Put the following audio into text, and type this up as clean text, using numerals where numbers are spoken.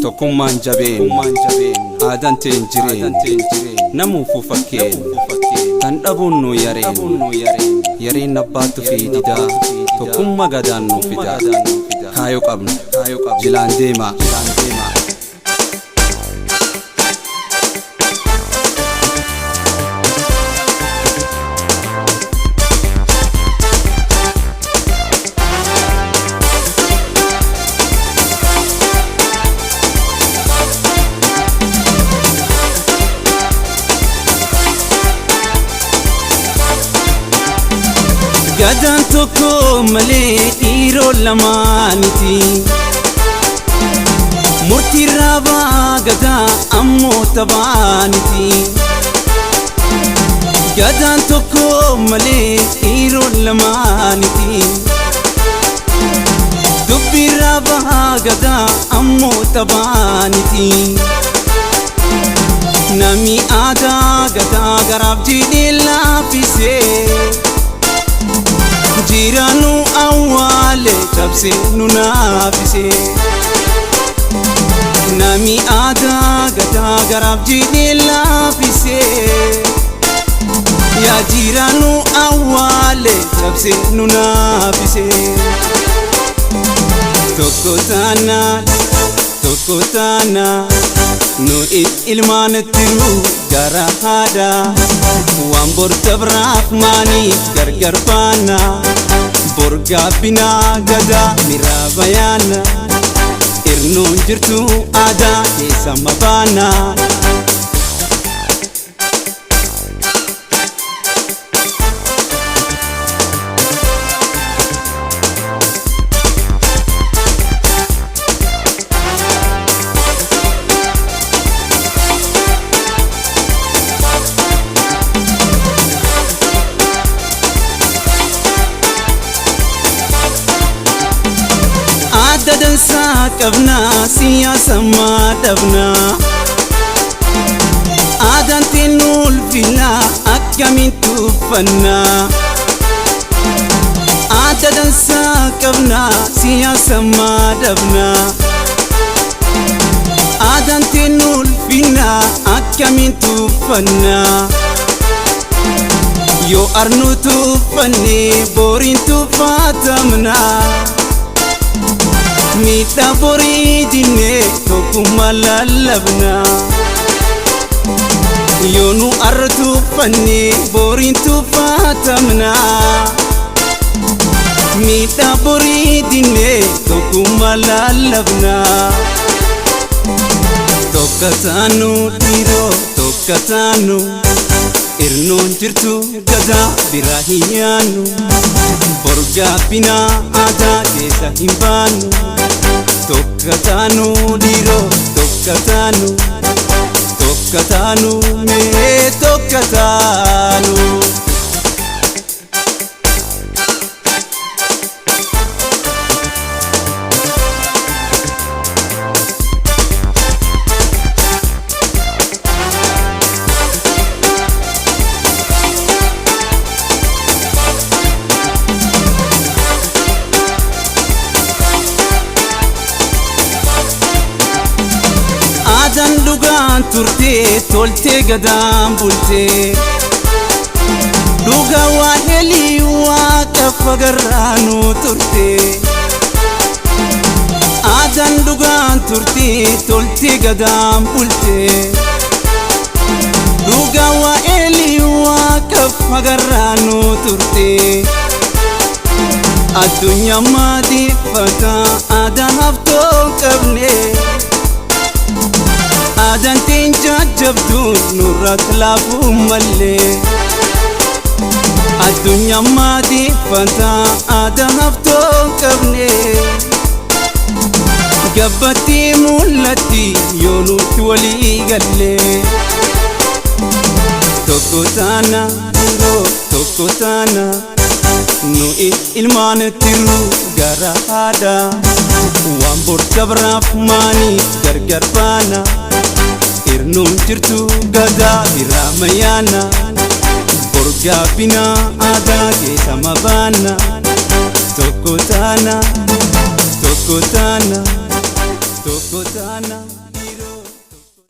tokkummaan jabeen aadaan teen jireen namuufu fakkeen tan dhabuun nu yareen abbaattu fi didaa tokkummaa gadaan nu fidaa kaayoo qabnu jilaan deemaa Gadaan tokko malee dhiiroo lamaaniti murtii raabaa gadaa ammoo taphaaniti. Gadaan tokko malee dhiiroo lamaaniti dubbii raabaa gadaa ammoo taphaaniti. Nami aadaa gadaa garaaf jiidhee laaffisee jiranu awwale tabse nunafise nami ada gada garab jini lafise ya jiranu awwale tabse nunafise tokotana no ilman tiru gara hada wambor tabraf mani gargar pana borga bina gada mirabayana irnun jirtu ada sama bana Dadan sakabna siyasa madabna adan tinul fina akamin tufanna dadan sakabna siyasa madabna adan tinul fina akamin tufanna yo arnu tufanne borin tufatamna Mita bori dine tokuma lalabna Yonu artu fanni borin tu fatamna Mita bori dine tokuma lalabna Tokatanu tiro tokatanu Irnun jirtu gada birahiyanu Borga pina ada desa himbanu Tokatanu diro tokatanu me tokatanu Adan dugaan turte tolte gadaan bulte Duga waa heli waaqa fagarraanu turte Adan dugaan turte tolte gadaan bulte Duga waa heli waaqa fagarraanu turte Addunyaa maadifata adan haftoo qabne Adan tinja jabdun nurat lafu malle Adunya madi fanta ada hafto qabne Gabbati mulati yonu wali galle Tokotana nu ilman tiru gara hada Wambur kabraf mani gargar pana Irnun jirtu gada biramayana Borga bina ada ke sama bana Tokotana godaana